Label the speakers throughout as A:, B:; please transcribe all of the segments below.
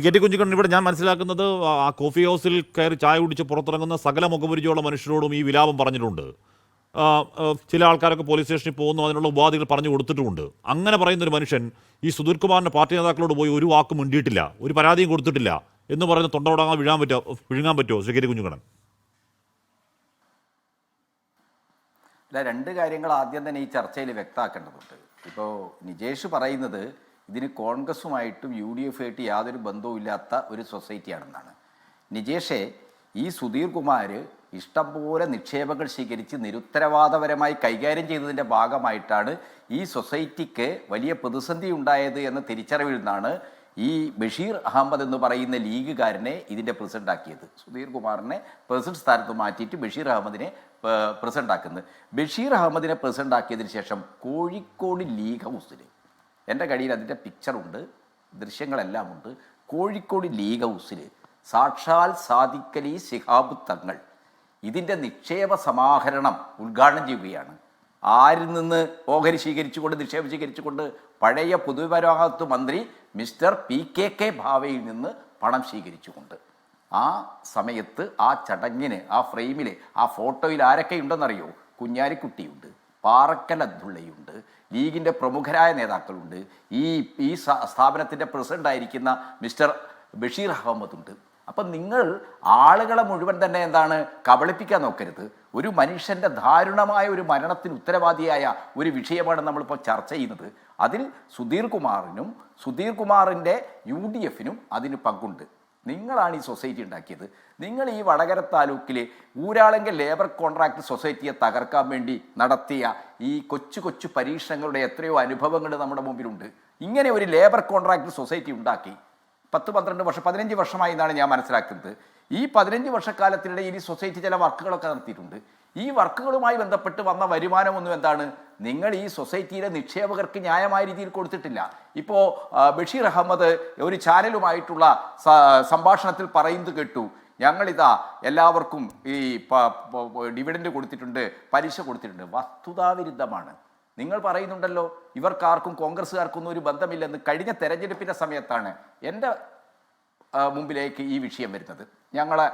A: K T Kunhikannan, ഇവിടെ ഞാൻ മനസ്സിലാക്കുന്നത് ആ കോഫി ഹൗസിൽ കയറി ചായ കുടിച്ച് പുറത്തിറങ്ങുന്ന സകല മുഖപരിചയമുള്ള മനുഷ്യരോടും ഈ വിലാപം പറഞ്ഞിട്ടുണ്ട്. ചില ആൾക്കാരൊക്കെ പോലീസ് സ്റ്റേഷനിൽ പോകുന്നു, അതിനുള്ള ഉപാധികൾ പറഞ്ഞു കൊടുത്തിട്ടുമുണ്ട്. അങ്ങനെ പറയുന്നൊരു മനുഷ്യൻ ഈ സുധീർ കുമാറിൻ്റെ പാർട്ടി നേതാക്കളോട് പോയി ഒരു വാക്കും മിണ്ടിയിട്ടില്ല, ഒരു പരാതിയും കൊടുത്തിട്ടില്ല എന്ന് പറയുന്ന തൊണ്ടോടാൻ വിഴുങ്ങാൻ പറ്റുമോ കെ ടി കുഞ്ഞിക്കണ്ണൻ?
B: അല്ല, രണ്ട് കാര്യങ്ങൾ ആദ്യം തന്നെ ഈ ചർച്ചയിൽ വ്യക്തമാക്കേണ്ടതുണ്ട്. ഇപ്പോൾ നിജേഷ് പറയുന്നത് ഇതിന് കോൺഗ്രസുമായിട്ടും യു ഡി എഫ് ആയിട്ട് യാതൊരു ബന്ധവും ഇല്ലാത്ത ഒരു സൊസൈറ്റിയാണെന്നാണ്. നിജേഷെ, ഈ സുധീർ കുമാർ ഇഷ്ടംപോലെ നിക്ഷേപങ്ങൾ സ്വീകരിച്ച് നിരുത്തരവാദപരമായി കൈകാര്യം ചെയ്തതിൻ്റെ ഭാഗമായിട്ടാണ് ഈ സൊസൈറ്റിക്ക് വലിയ പ്രതിസന്ധി ഉണ്ടായത് എന്ന തിരിച്ചറിവിൽ നിന്നാണ് ഈ ബഷീർ അഹമ്മദ് എന്ന് പറയുന്ന ലീഗുകാരനെ ഇതിൻ്റെ പ്രസിഡൻ്റാക്കിയത്. സുധീർ കുമാറിനെ പ്രസിഡന്റ് സ്ഥാനത്ത് മാറ്റിയിട്ട് ബഷീർ അഹമ്മദിനെ പ്രസിഡൻ്റാക്കുന്നത്. ബഷീർ അഹമ്മദിനെ പ്രസിഡൻ്റാക്കിയതിന് ശേഷം കോഴിക്കോട് ലീഗ് ഹൗസിൽ, എൻ്റെ കയ്യിൽ അതിൻ്റെ പിക്ചറുണ്ട്, ദൃശ്യങ്ങളെല്ലാം ഉണ്ട്. കോഴിക്കോട് ലീഗ് ഹൗസിൽ സാക്ഷാൽ സാദിഖ് അലി ശിഹാബ് തങ്ങൾ ഇതിൻ്റെ നിക്ഷേപ സമാഹരണം ഉദ്ഘാടനം ചെയ്യുകയാണ്. ആരിൽ നിന്ന് ഓഹരി സ്വീകരിച്ചുകൊണ്ട്, നിക്ഷേപം സ്വീകരിച്ചുകൊണ്ട്? പഴയ പൊതുമരാമത്ത് മന്ത്രി മിസ്റ്റർ PK ഭാവയിൽ നിന്ന് പണം സ്വീകരിച്ചുകൊണ്ട്. ആ സമയത്ത് ആ ചടങ്ങിന്, ആ ഫ്രെയിമിൽ, ആ ഫോട്ടോയിൽ ആരൊക്കെ ഉണ്ടെന്നറിയോ? കുഞ്ഞാലിക്കുട്ടിയുണ്ട്, പാറക്കൽ അബ്ദുള്ളയുണ്ട്, ലീഗിൻ്റെ പ്രമുഖരായ നേതാക്കളുണ്ട്, ഈ സ്ഥാപനത്തിൻ്റെ പ്രസിഡൻ്റായിരിക്കുന്ന മിസ്റ്റർ ബഷീർ അഹമ്മദുണ്ട്. അപ്പം നിങ്ങൾ ആളുകളെ മുഴുവൻ തന്നെ എന്താണ് കബളിപ്പിക്കാൻ നോക്കരുത്. ഒരു മനുഷ്യൻ്റെ ദാരുണമായ ഒരു മരണത്തിന് ഉത്തരവാദിയായ ഒരു വിഷയമാണ് നമ്മളിപ്പോൾ ചർച്ച ചെയ്യുന്നത്. അതിൽ സുധീർ കുമാറിനും സുധീർ കുമാറിൻ്റെ UDFനും അതിന് പങ്കുണ്ട്. നിങ്ങളാണ് ഈ സൊസൈറ്റി ഉണ്ടാക്കിയത്. നിങ്ങൾ ഈ വടകര താലൂക്കിലെ ഊരാളെങ്കിൽ ലേബർ കോൺട്രാക്ട് സൊസൈറ്റിയെ തകർക്കാൻ വേണ്ടി നടത്തിയ ഈ കൊച്ചു കൊച്ചു പരീക്ഷണങ്ങളുടെ എത്രയോ അനുഭവങ്ങൾ നമ്മുടെ മുമ്പിലുണ്ട്. ഇങ്ങനെ ഒരു ലേബർ കോൺട്രാക്ട് സൊസൈറ്റി ഉണ്ടാക്കി 10-12 വർഷം, 15 വർഷമായി എന്നാണ് ഞാൻ മനസ്സിലാക്കുന്നത്. ഈ 15 വർഷക്കാലത്തിനിടയിൽ ഈ സൊസൈറ്റി ചില വർക്കുകളൊക്കെ നടത്തിയിട്ടുണ്ട്. ഈ വർക്കുകളുമായി ബന്ധപ്പെട്ട് വന്ന വരുമാനമൊന്നും എന്താണ്? നിങ്ങൾ ഈ സൊസൈറ്റിയിലെ നിക്ഷേപകർക്ക് ന്യായമായ രീതിയിൽ കൊടുത്തിട്ടില്ല. ഇപ്പോൾ ബഷീർ അഹമ്മദ് ഒരു ചാനലുമായിട്ടുള്ള സംഭാഷണത്തിൽ പറയുന്നത് കേട്ടു, ഞങ്ങളിതാ എല്ലാവർക്കും ഈ ഡിവിഡൻഡ് കൊടുത്തിട്ടുണ്ട്, പലിശ കൊടുത്തിട്ടുണ്ട്. വസ്തുതാവിരുദ്ധമാണ്. നിങ്ങൾ പറയുന്നുണ്ടല്ലോ ഇവർക്കാർക്കും കോൺഗ്രസ്സുകാർക്കൊന്നും ഒരു ബന്ധമില്ലെന്ന്. കഴിഞ്ഞ തെരഞ്ഞെടുപ്പിൻ്റെ സമയത്താണ് എൻ്റെ മുമ്പിലേക്ക് ഈ വിഷയം വരുന്നത്. ഞങ്ങളെ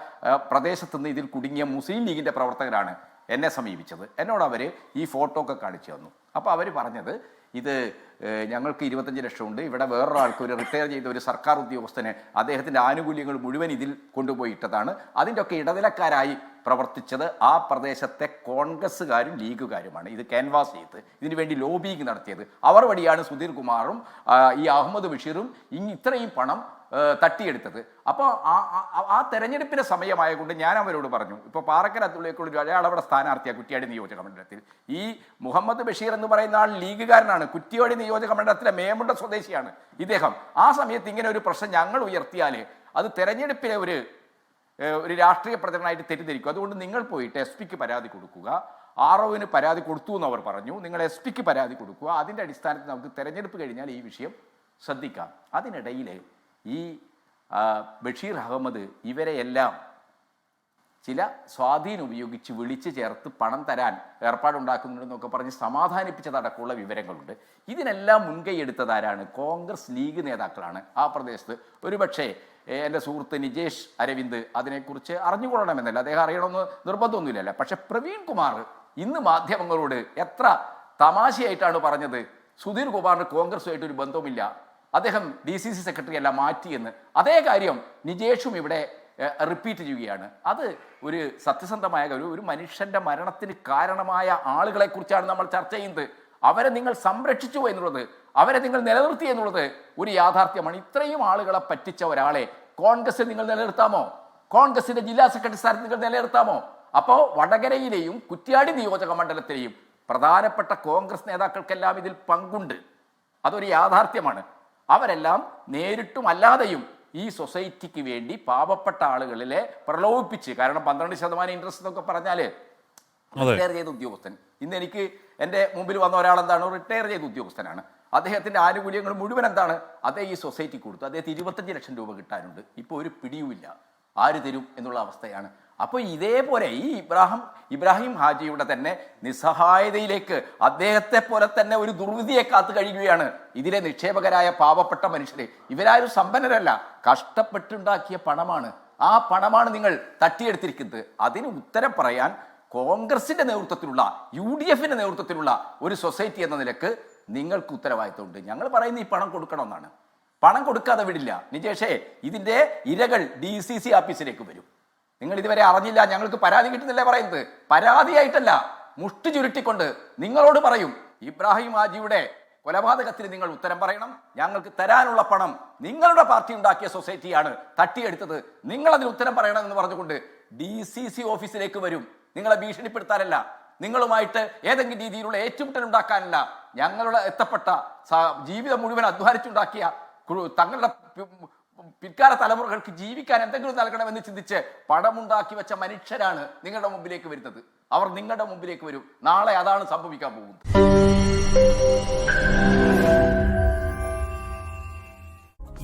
B: പ്രദേശത്തുനിന്ന് ഇതിൽ കുടുങ്ങിയ മുസ്ലിം ലീഗിൻ്റെ പ്രവർത്തകരാണ് എന്നെ സമീപിച്ചത്. എന്നോട് അവർ ഈ ഫോട്ടോ ഒക്കെ കാണിച്ചു തന്നു. അപ്പോൾ അവർ പറഞ്ഞത്, ഇത് ഞങ്ങൾക്ക് 25 ലക്ഷമുണ്ട്, ഇവിടെ വേറൊരാൾക്ക്, ഒരു റിട്ടയർ ചെയ്ത ഒരു സർക്കാർ ഉദ്യോഗസ്ഥന് അദ്ദേഹത്തിൻ്റെ ആനുകൂല്യങ്ങൾ മുഴുവൻ ഇതിൽ കൊണ്ടുപോയിട്ടതാണ്. അതിൻ്റെ ഒക്കെ ഇടനിലക്കാരായി പ്രവർത്തിച്ചത് ആ പ്രദേശത്തെ കോൺഗ്രസ്സുകാരും ലീഗുകാരുമാണ്. ഇത് ക്യാൻവാസ് ചെയ്ത് ഇതിനു വേണ്ടി ലോബിങ് നടത്തിയത് അവർ വഴിയാണ് സുധീർ കുമാറും ഈ അഹമ്മദ് ബഷീറും ഇത്രയും പണം തട്ടിയെടുത്തത്. അപ്പോൾ ആ തെരഞ്ഞെടുപ്പിൻ്റെ സമയമായതുകൊണ്ട് ഞാൻ അവരോട് പറഞ്ഞു, ഇപ്പോൾ പാറക്കൽ അബ്ദുള്ളയെക്കുള്ള ഒരാൾ അവിടെ സ്ഥാനാർത്ഥിയാണ് കുറ്റ്യാടി നിയോജക മണ്ഡലത്തിൽ. ഈ മുഹമ്മദ് ബഷീർ എന്ന് പറയുന്ന ആൾ ലീഗുകാരനാണ്, കുറ്റ്യാടി നിയോജക മണ്ഡലത്തിലെ മേമുണ്ട സ്വദേശിയാണ് ഇദ്ദേഹം. ആ സമയത്ത് ഇങ്ങനെ ഒരു പ്രശ്നം ഞങ്ങൾ ഉയർത്തിയാൽ അത് തെരഞ്ഞെടുപ്പിലെ ഒരു രാഷ്ട്രീയ പ്രചരണമായിട്ട് തെറ്റിദ്ധരിക്കും. അതുകൊണ്ട് നിങ്ങൾ പോയിട്ട് SP പരാതി കൊടുക്കുക. ROന് പരാതി കൊടുത്തു എന്ന് അവർ പറഞ്ഞു. നിങ്ങൾ SP പരാതി കൊടുക്കുക. അതിൻ്റെ അടിസ്ഥാനത്തിൽ നമുക്ക് തെരഞ്ഞെടുപ്പ് കഴിഞ്ഞാൽ ഈ വിഷയം ശ്രദ്ധിക്കാം. അതിനിടയിൽ ഈ ബഷീർ അഹമ്മദ് ഇവരെയെല്ലാം ചില സ്വാധീനം ഉപയോഗിച്ച് വിളിച്ചു ചേർത്ത് പണം തരാൻ ഏർപ്പാടുണ്ടാക്കുന്നുണ്ടെന്നൊക്കെ പറഞ്ഞ് സമാധാനിപ്പിച്ചതടക്കമുള്ള വിവരങ്ങളുണ്ട്. ഇതിനെല്ലാം മുൻകൈ എടുത്തതാരാണ്? കോൺഗ്രസ് ലീഗ് നേതാക്കളാണ് ആ പ്രദേശത്ത്. ഒരുപക്ഷേ എൻ്റെ സുഹൃത്ത് നിജേഷ് അരവിന്ദ് അതിനെക്കുറിച്ച് അറിഞ്ഞുകൊള്ളണമെന്നല്ല, അദ്ദേഹം അറിയണമെന്ന് നിർബന്ധമൊന്നുമില്ലല്ലോ. പക്ഷെ പ്രവീൺ കുമാർ ഇന്ന് മാധ്യമങ്ങളോട് എത്ര തമാശയായിട്ടാണ് പറഞ്ഞത്, സുധീർ കുമാറിന് കോൺഗ്രസുമായിട്ട് ഒരു ബന്ധവുമില്ല, അദ്ദേഹം DCC സെക്രട്ടറി അല്ല മാറ്റിയെന്ന്. അതേ കാര്യം നിജേഷും ഇവിടെ റിപ്പീറ്റ് ചെയ്യുകയാണ്. അത് ഒരു സത്യസന്ധമായ ഒരു മനുഷ്യൻ്റെ മരണത്തിന് കാരണമായ ആളുകളെക്കുറിച്ചാണ് നമ്മൾ ചർച്ച ചെയ്യുന്നത്. അവരെ നിങ്ങൾ സംരക്ഷിച്ചു എന്നുള്ളത്, അവരെ നിങ്ങൾ നിലനിർത്തി എന്നുള്ളത് ഒരു യാഥാർത്ഥ്യമാണ്. ഇത്രയും ആളുകളെ പറ്റിച്ച ഒരാളെ കോൺഗ്രസിൽ നിങ്ങൾ നിലനിർത്താമോ? കോൺഗ്രസിൻ്റെ ജില്ലാ സെക്രട്ടറി സ്ഥാനത്ത് നിങ്ങൾ നിലനിർത്താമോ? അപ്പോൾ വടകരയിലെയും കുറ്റ്യാടി നിയോജക മണ്ഡലത്തിലെയും പ്രധാനപ്പെട്ട കോൺഗ്രസ് നേതാക്കൾക്കെല്ലാം ഇതിൽ പങ്കുണ്ട്. അതൊരു യാഥാർത്ഥ്യമാണ്. അവരെല്ലാം നേരിട്ടും അല്ലാതെയും ഈ സൊസൈറ്റിക്ക് വേണ്ടി പാവപ്പെട്ട ആളുകളിലെ പ്രലോഭിപ്പിച്ച്, കാരണം 12% ഇൻട്രസ്റ്റ് എന്നൊക്കെ പറഞ്ഞാൽ റിട്ടയർ ചെയ്ത ഉദ്യോഗസ്ഥൻ, ഇന്ന് എനിക്ക് എൻ്റെ മുമ്പിൽ വന്ന ഒരാളെന്താണ്, റിട്ടയർ ചെയ്ത ഉദ്യോഗസ്ഥനാണ്. അദ്ദേഹത്തിൻ്റെ ആനുകൂല്യങ്ങൾ മുഴുവൻ എന്താണ്, അദ്ദേഹം ഈ സൊസൈറ്റി കൊടുത്തു. അദ്ദേഹത്തിന് 25 ലക്ഷം രൂപ കിട്ടാനുണ്ട്. ഇപ്പോൾ ഒരു പിടിയുമില്ല, ആര് തരും എന്നുള്ള അവസ്ഥയാണ്. അപ്പോൾ ഇതേപോലെ ഈ ഇബ്രാഹിം ഹാജിയുടെ തന്നെ നിസ്സഹായതയിലേക്ക് അദ്ദേഹത്തെ പോലെ തന്നെ ഒരു ദുർവിധിയെ കാത്തു കഴിയുകയാണ് ഇതിലെ നിക്ഷേപകരായ പാവപ്പെട്ട മനുഷ്യരെ. ഇവരാരും സമ്പന്നരല്ല, കഷ്ടപ്പെട്ടുണ്ടാക്കിയ പണമാണ്. ആ പണമാണ് നിങ്ങൾ തട്ടിയെടുത്തിരിക്കുന്നത്. അതിന് ഉത്തരം പറയാൻ കോൺഗ്രസിന്റെ നേതൃത്വത്തിലുള്ള UDF നേതൃത്വത്തിലുള്ള ഒരു സൊസൈറ്റി എന്ന നിലക്ക് നിങ്ങൾക്ക് ഉത്തരവാദിത്തമുണ്ട്. ഞങ്ങൾ പറയുന്ന ഈ പണം കൊടുക്കണമെന്നാണ്. പണം കൊടുക്കാതെ വിടില്ല. നിജേഷേ, ഇതിന്റെ ഇരകൾ DCC ഓഫീസിലേക്ക് വരും. നിങ്ങൾ ഇതുവരെ അറിഞ്ഞില്ല, ഞങ്ങൾക്ക് പരാതി കിട്ടുന്നില്ല പറയുന്നത്. പരാതിയായിട്ടല്ല, മുഷ്ടി ചുരുട്ടിക്കൊണ്ട് നിങ്ങളോട് പറയും, ഇബ്രാഹിം ഹാജിയുടെ കൊലപാതകത്തിന് നിങ്ങൾ ഉത്തരം പറയണം. ഞങ്ങൾക്ക് തരാനുള്ള പണം നിങ്ങളുടെ പാർട്ടി ഉണ്ടാക്കിയ സൊസൈറ്റിയാണ് തട്ടിയെടുത്തത്, നിങ്ങളതിന് ഉത്തരം പറയണം എന്ന് പറഞ്ഞുകൊണ്ട് DCC ഓഫീസിലേക്ക് വരും. നിങ്ങളെ ഭീഷണിപ്പെടുത്താനല്ല, നിങ്ങളുമായിട്ട് ഏതെങ്കിലും രീതിയിലുള്ള ഏറ്റുമുട്ടൽ ഉണ്ടാക്കാനല്ല, ഞങ്ങളുടെ എത്തപ്പെട്ട ജീവിതം മുഴുവൻ അധ്വാനിച്ചുണ്ടാക്കിയ തങ്ങളുടെ പിൽക്കാല തലമുറകൾക്ക് ജീവിക്കാൻ എന്തെങ്കിലും നൽകണമെന്ന് ചിന്തിച്ച് പണമുണ്ടാക്കി വെച്ച മനുഷ്യരാണ് നിങ്ങളുടെ മുമ്പിലേക്ക് വരുന്നത്. അവർ നിങ്ങളുടെ മുമ്പിലേക്ക് വരും. നാളെ അതാണ് സംഭവിക്കാൻ പോകുന്നത്.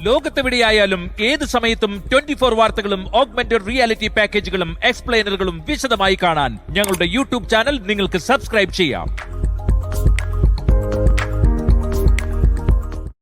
C: ലോകത്തെവിടെയായാലും ഏത് സമയത്തും 24 വാർത്തകളും ഓഗ്മെന്റഡ് റിയാലിറ്റി പാക്കേജുകളും എക്സ്പ്ലെയിനറുകളും വിശദമായി കാണാൻ ഞങ്ങളുടെ YouTube ചാനൽ നിങ്ങൾക്ക് സബ്സ്ക്രൈബ് ചെയ്യാം.